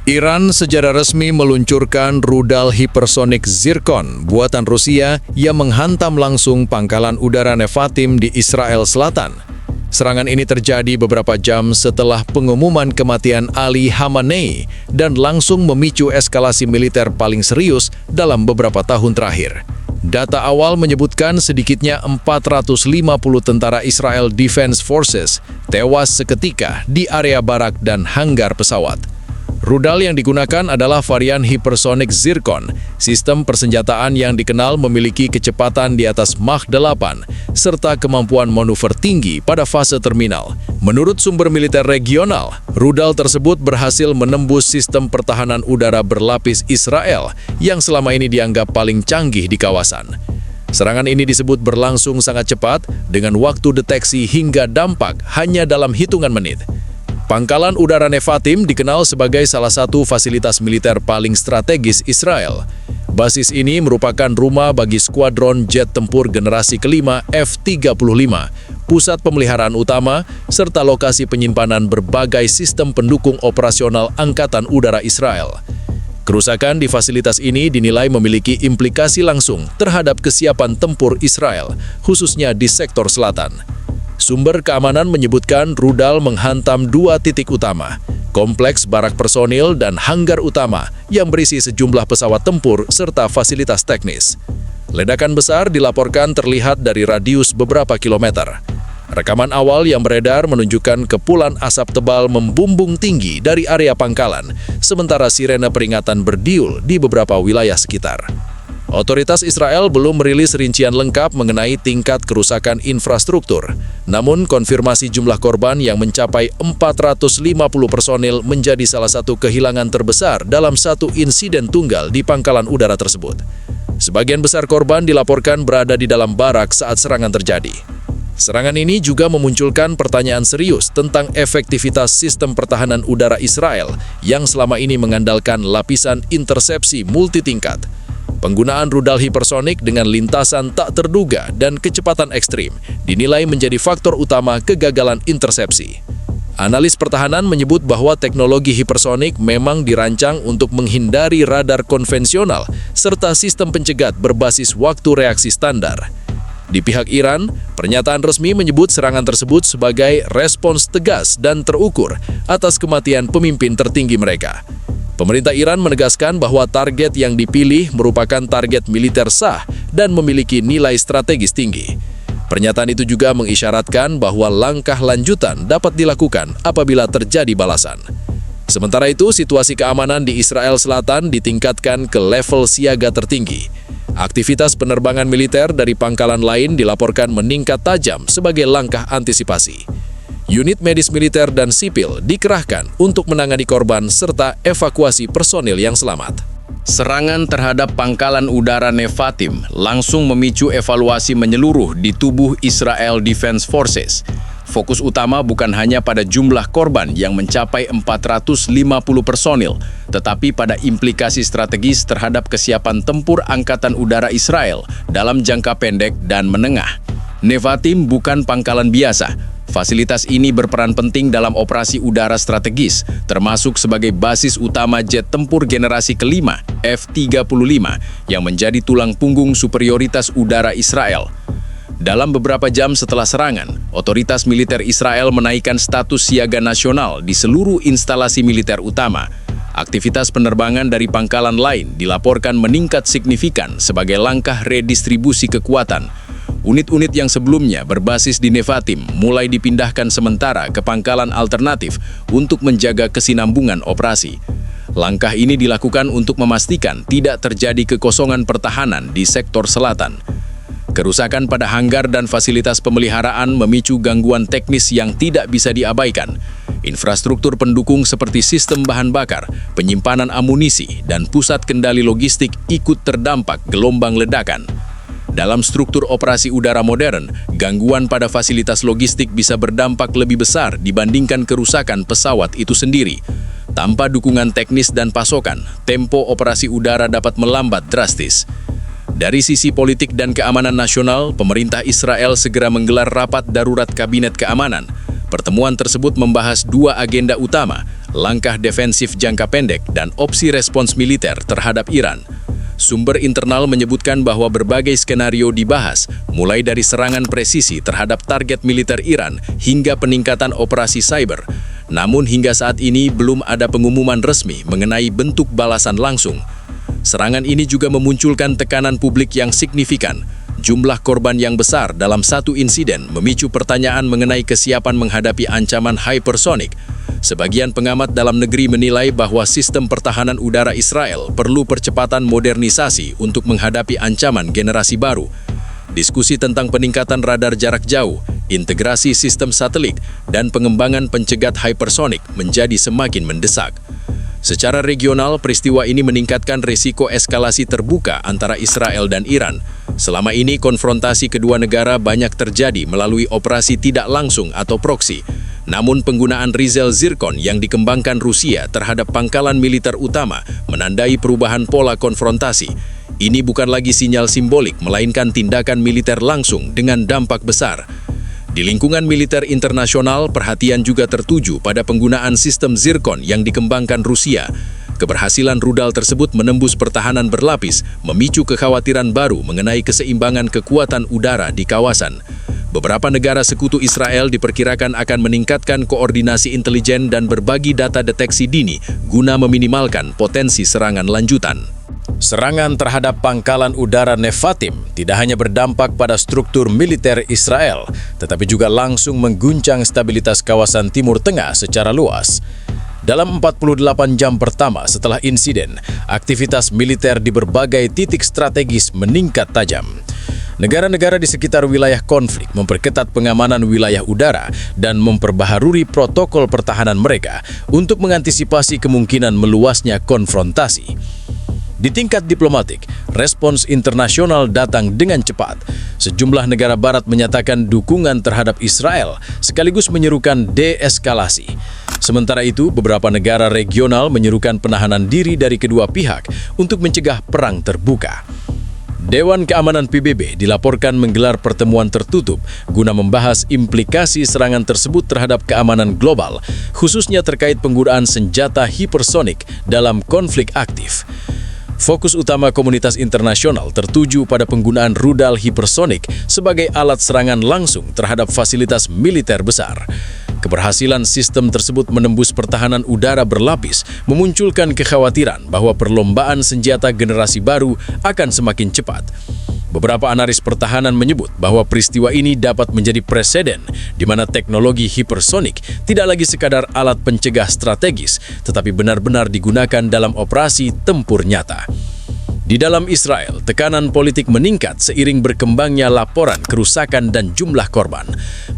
Iran secara resmi meluncurkan rudal hipersonik Zircon buatan Rusia yang menghantam langsung pangkalan udara Nevatim di Israel Selatan. Serangan ini terjadi beberapa jam setelah pengumuman kematian Ali Khamenei dan langsung memicu eskalasi militer paling serius dalam beberapa tahun terakhir. Data awal menyebutkan sedikitnya 450 tentara Israel Defense Forces tewas seketika di area barak dan hanggar pesawat. Rudal yang digunakan adalah varian Hypersonic Zircon, sistem persenjataan yang dikenal memiliki kecepatan di atas Mach 8, serta kemampuan manuver tinggi pada fase terminal. Menurut sumber militer regional, rudal tersebut berhasil menembus sistem pertahanan udara berlapis Israel yang selama ini dianggap paling canggih di kawasan. Serangan ini disebut berlangsung sangat cepat, dengan waktu deteksi hingga dampak hanya dalam hitungan menit. Pangkalan udara Nevatim dikenal sebagai salah satu fasilitas militer paling strategis Israel. Basis ini merupakan rumah bagi skuadron jet tempur generasi kelima F-35, pusat pemeliharaan utama, serta lokasi penyimpanan berbagai sistem pendukung operasional Angkatan Udara Israel. Kerusakan di fasilitas ini dinilai memiliki implikasi langsung terhadap kesiapan tempur Israel, khususnya di sektor selatan. Sumber keamanan menyebutkan rudal menghantam dua titik utama, kompleks barak personil dan hanggar utama yang berisi sejumlah pesawat tempur serta fasilitas teknis. Ledakan besar dilaporkan terlihat dari radius beberapa kilometer. Rekaman awal yang beredar menunjukkan kepulan asap tebal membumbung tinggi dari area pangkalan, sementara sirene peringatan berdiul di beberapa wilayah sekitar. Otoritas Israel belum merilis rincian lengkap mengenai tingkat kerusakan infrastruktur. Namun, konfirmasi jumlah korban yang mencapai 450 personil menjadi salah satu kehilangan terbesar dalam satu insiden tunggal di pangkalan udara tersebut. Sebagian besar korban dilaporkan berada di dalam barak saat serangan terjadi. Serangan ini juga memunculkan pertanyaan serius tentang efektivitas sistem pertahanan udara Israel yang selama ini mengandalkan lapisan intersepsi multitingkat. Penggunaan rudal hipersonik dengan lintasan tak terduga dan kecepatan ekstrim dinilai menjadi faktor utama kegagalan intersepsi. Analis pertahanan menyebut bahwa teknologi hipersonik memang dirancang untuk menghindari radar konvensional serta sistem pencegat berbasis waktu reaksi standar. Di pihak Iran, pernyataan resmi menyebut serangan tersebut sebagai respons tegas dan terukur atas kematian pemimpin tertinggi mereka. Pemerintah Iran menegaskan bahwa target yang dipilih merupakan target militer sah dan memiliki nilai strategis tinggi. Pernyataan itu juga mengisyaratkan bahwa langkah lanjutan dapat dilakukan apabila terjadi balasan. Sementara itu, situasi keamanan di Israel Selatan ditingkatkan ke level siaga tertinggi. Aktivitas penerbangan militer dari pangkalan lain dilaporkan meningkat tajam sebagai langkah antisipasi. Unit medis militer dan sipil dikerahkan untuk menangani korban serta evakuasi personil yang selamat. Serangan terhadap pangkalan udara Nevatim langsung memicu evaluasi menyeluruh di tubuh Israel Defense Forces. Fokus utama bukan hanya pada jumlah korban yang mencapai 450 personil, tetapi pada implikasi strategis terhadap kesiapan tempur Angkatan Udara Israel dalam jangka pendek dan menengah. Nevatim bukan pangkalan biasa. Fasilitas ini berperan penting dalam operasi udara strategis, termasuk sebagai basis utama jet tempur generasi kelima F-35 yang menjadi tulang punggung superioritas udara Israel. Dalam beberapa jam setelah serangan, otoritas militer Israel menaikkan status siaga nasional di seluruh instalasi militer utama. Aktivitas penerbangan dari pangkalan lain dilaporkan meningkat signifikan sebagai langkah redistribusi kekuatan. Unit-unit yang sebelumnya berbasis di Nevatim mulai dipindahkan sementara ke pangkalan alternatif untuk menjaga kesinambungan operasi. Langkah ini dilakukan untuk memastikan tidak terjadi kekosongan pertahanan di sektor selatan. Kerusakan pada hanggar dan fasilitas pemeliharaan memicu gangguan teknis yang tidak bisa diabaikan. Infrastruktur pendukung seperti sistem bahan bakar, penyimpanan amunisi, dan pusat kendali logistik ikut terdampak gelombang ledakan. Dalam struktur operasi udara modern, gangguan pada fasilitas logistik bisa berdampak lebih besar dibandingkan kerusakan pesawat itu sendiri. Tanpa dukungan teknis dan pasokan, tempo operasi udara dapat melambat drastis. Dari sisi politik dan keamanan nasional, pemerintah Israel segera menggelar rapat darurat Kabinet Keamanan. Pertemuan tersebut membahas dua agenda utama, langkah defensif jangka pendek, dan opsi respons militer terhadap Iran. Sumber internal menyebutkan bahwa berbagai skenario dibahas, mulai dari serangan presisi terhadap target militer Iran hingga peningkatan operasi cyber. Namun hingga saat ini belum ada pengumuman resmi mengenai bentuk balasan langsung. Serangan ini juga memunculkan tekanan publik yang signifikan. Jumlah korban yang besar dalam satu insiden memicu pertanyaan mengenai kesiapan menghadapi ancaman hypersonic. Sebagian pengamat dalam negeri menilai bahwa sistem pertahanan udara Israel perlu percepatan modernisasi untuk menghadapi ancaman generasi baru. Diskusi tentang peningkatan radar jarak jauh, integrasi sistem satelit, dan pengembangan pencegat hypersonic menjadi semakin mendesak. Secara regional, peristiwa ini meningkatkan risiko eskalasi terbuka antara Israel dan Iran. Selama ini, konfrontasi kedua negara banyak terjadi melalui operasi tidak langsung atau proksi. Namun penggunaan Rizel Zircon yang dikembangkan Rusia terhadap pangkalan militer utama menandai perubahan pola konfrontasi. Ini bukan lagi sinyal simbolik, melainkan tindakan militer langsung dengan dampak besar. Di lingkungan militer internasional, perhatian juga tertuju pada penggunaan sistem Zircon yang dikembangkan Rusia. Keberhasilan rudal tersebut menembus pertahanan berlapis, memicu kekhawatiran baru mengenai keseimbangan kekuatan udara di kawasan. Beberapa negara sekutu Israel diperkirakan akan meningkatkan koordinasi intelijen dan berbagi data deteksi dini guna meminimalkan potensi serangan lanjutan. Serangan terhadap pangkalan udara Nevatim tidak hanya berdampak pada struktur militer Israel, tetapi juga langsung mengguncang stabilitas kawasan Timur Tengah secara luas. Dalam 48 jam pertama setelah insiden, aktivitas militer di berbagai titik strategis meningkat tajam. Negara-negara di sekitar wilayah konflik memperketat pengamanan wilayah udara dan memperbaharui protokol pertahanan mereka untuk mengantisipasi kemungkinan meluasnya konfrontasi. Di tingkat diplomatik, respons internasional datang dengan cepat. Sejumlah negara barat menyatakan dukungan terhadap Israel sekaligus menyerukan deeskalasi. Sementara itu, beberapa negara regional menyerukan penahanan diri dari kedua pihak untuk mencegah perang terbuka. Dewan Keamanan PBB dilaporkan menggelar pertemuan tertutup guna membahas implikasi serangan tersebut terhadap keamanan global, khususnya terkait penggunaan senjata hipersonik dalam konflik aktif. Fokus utama komunitas internasional tertuju pada penggunaan rudal hipersonik sebagai alat serangan langsung terhadap fasilitas militer besar. Keberhasilan sistem tersebut menembus pertahanan udara berlapis memunculkan kekhawatiran bahwa perlombaan senjata generasi baru akan semakin cepat. Beberapa analis pertahanan menyebut bahwa peristiwa ini dapat menjadi preseden di mana teknologi hipersonik tidak lagi sekadar alat pencegah strategis, tetapi benar-benar digunakan dalam operasi tempur nyata. Di dalam Israel, tekanan politik meningkat seiring berkembangnya laporan kerusakan dan jumlah korban.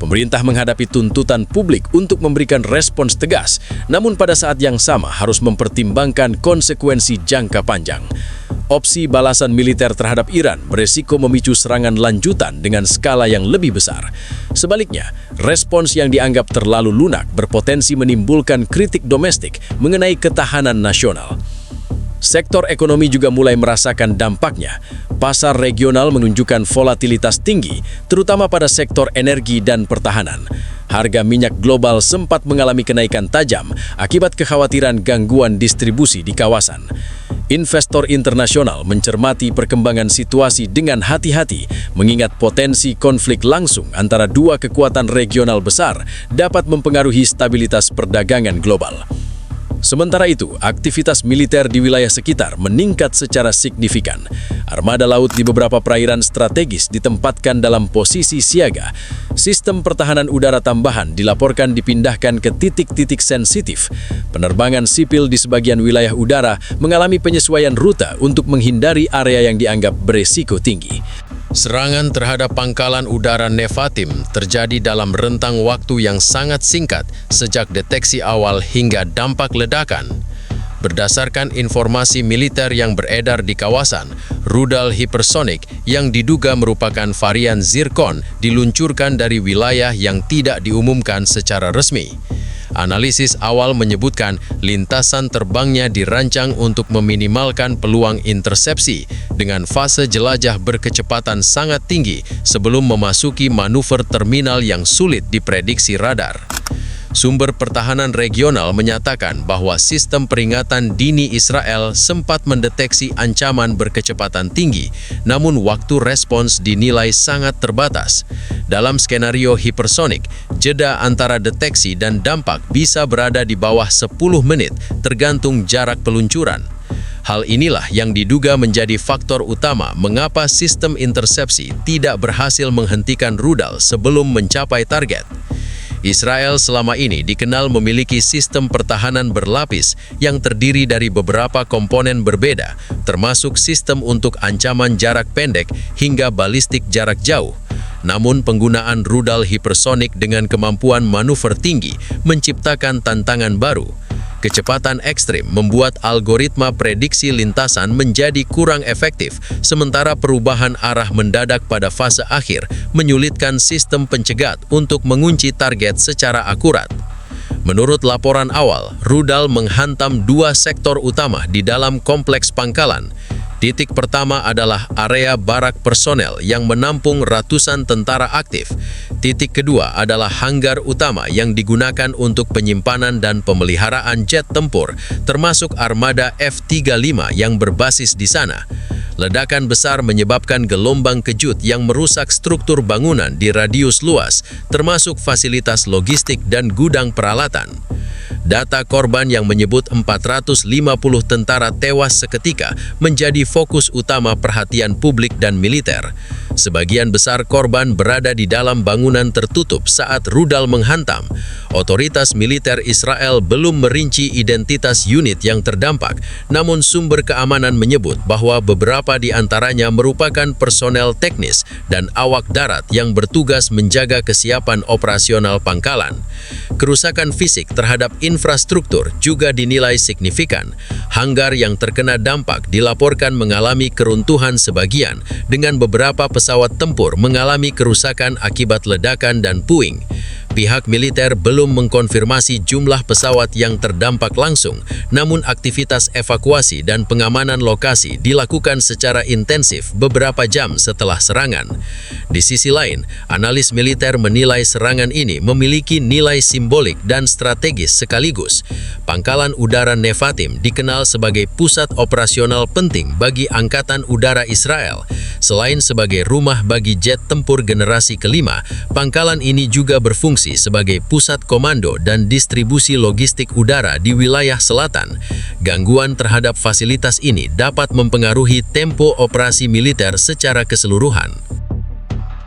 Pemerintah menghadapi tuntutan publik untuk memberikan respons tegas, namun pada saat yang sama harus mempertimbangkan konsekuensi jangka panjang. Opsi balasan militer terhadap Iran beresiko memicu serangan lanjutan dengan skala yang lebih besar. Sebaliknya, respons yang dianggap terlalu lunak berpotensi menimbulkan kritik domestik mengenai ketahanan nasional. Sektor ekonomi juga mulai merasakan dampaknya. Pasar regional menunjukkan volatilitas tinggi, terutama pada sektor energi dan pertahanan. Harga minyak global sempat mengalami kenaikan tajam akibat kekhawatiran gangguan distribusi di kawasan. Investor internasional mencermati perkembangan situasi dengan hati-hati, mengingat potensi konflik langsung antara dua kekuatan regional besar dapat mempengaruhi stabilitas perdagangan global. Sementara itu, aktivitas militer di wilayah sekitar meningkat secara signifikan. Armada laut di beberapa perairan strategis ditempatkan dalam posisi siaga. Sistem pertahanan udara tambahan dilaporkan dipindahkan ke titik-titik sensitif. Penerbangan sipil di sebagian wilayah udara mengalami penyesuaian rute untuk menghindari area yang dianggap beresiko tinggi. Serangan terhadap pangkalan udara Nevatim terjadi dalam rentang waktu yang sangat singkat sejak deteksi awal hingga dampak ledakan. Berdasarkan informasi militer yang beredar di kawasan, rudal hipersonik yang diduga merupakan varian Zircon diluncurkan dari wilayah yang tidak diumumkan secara resmi. Analisis awal menyebutkan lintasan terbangnya dirancang untuk meminimalkan peluang intersepsi dengan fase jelajah berkecepatan sangat tinggi sebelum memasuki manuver terminal yang sulit diprediksi radar. Sumber pertahanan regional menyatakan bahwa sistem peringatan dini Israel sempat mendeteksi ancaman berkecepatan tinggi, namun waktu respons dinilai sangat terbatas. Dalam skenario hipersonik, jeda antara deteksi dan dampak bisa berada di bawah 10 menit tergantung jarak peluncuran. Hal inilah yang diduga menjadi faktor utama mengapa sistem intersepsi tidak berhasil menghentikan rudal sebelum mencapai target. Israel selama ini dikenal memiliki sistem pertahanan berlapis yang terdiri dari beberapa komponen berbeda, termasuk sistem untuk ancaman jarak pendek hingga balistik jarak jauh. Namun penggunaan rudal hipersonik dengan kemampuan manuver tinggi menciptakan tantangan baru. Kecepatan ekstrim membuat algoritma prediksi lintasan menjadi kurang efektif, sementara perubahan arah mendadak pada fase akhir menyulitkan sistem pencegat untuk mengunci target secara akurat. Menurut laporan awal, rudal menghantam 2 sektor utama di dalam kompleks pangkalan. Titik pertama adalah area barak personel yang menampung ratusan tentara aktif. Titik kedua adalah hanggar utama yang digunakan untuk penyimpanan dan pemeliharaan jet tempur, termasuk armada F-35 yang berbasis di sana. Ledakan besar menyebabkan gelombang kejut yang merusak struktur bangunan di radius luas, termasuk fasilitas logistik dan gudang peralatan. Data korban yang menyebut 450 tentara tewas seketika menjadi fokus utama perhatian publik dan militer. Sebagian besar korban berada di dalam bangunan tertutup saat rudal menghantam. Otoritas militer Israel belum merinci identitas unit yang terdampak, namun sumber keamanan menyebut bahwa beberapa di antaranya merupakan personel teknis dan awak darat yang bertugas menjaga kesiapan operasional pangkalan. Kerusakan fisik terhadap infrastruktur juga dinilai signifikan. Hanggar yang terkena dampak dilaporkan mengalami keruntuhan sebagian, dengan beberapa pesawat tempur mengalami kerusakan akibat ledakan dan puing. Pihak militer belum mengkonfirmasi jumlah pesawat yang terdampak langsung, namun aktivitas evakuasi dan pengamanan lokasi dilakukan secara intensif beberapa jam setelah serangan. Di sisi lain, analis militer menilai serangan ini memiliki nilai simbolik dan strategis sekaligus. Pangkalan Udara Nevatim dikenal sebagai pusat operasional penting bagi Angkatan Udara Israel. Selain sebagai rumah bagi jet tempur generasi kelima, pangkalan ini juga berfungsi sebagai pusat komando dan distribusi logistik udara di wilayah selatan. Gangguan terhadap fasilitas ini dapat mempengaruhi tempo operasi militer secara keseluruhan.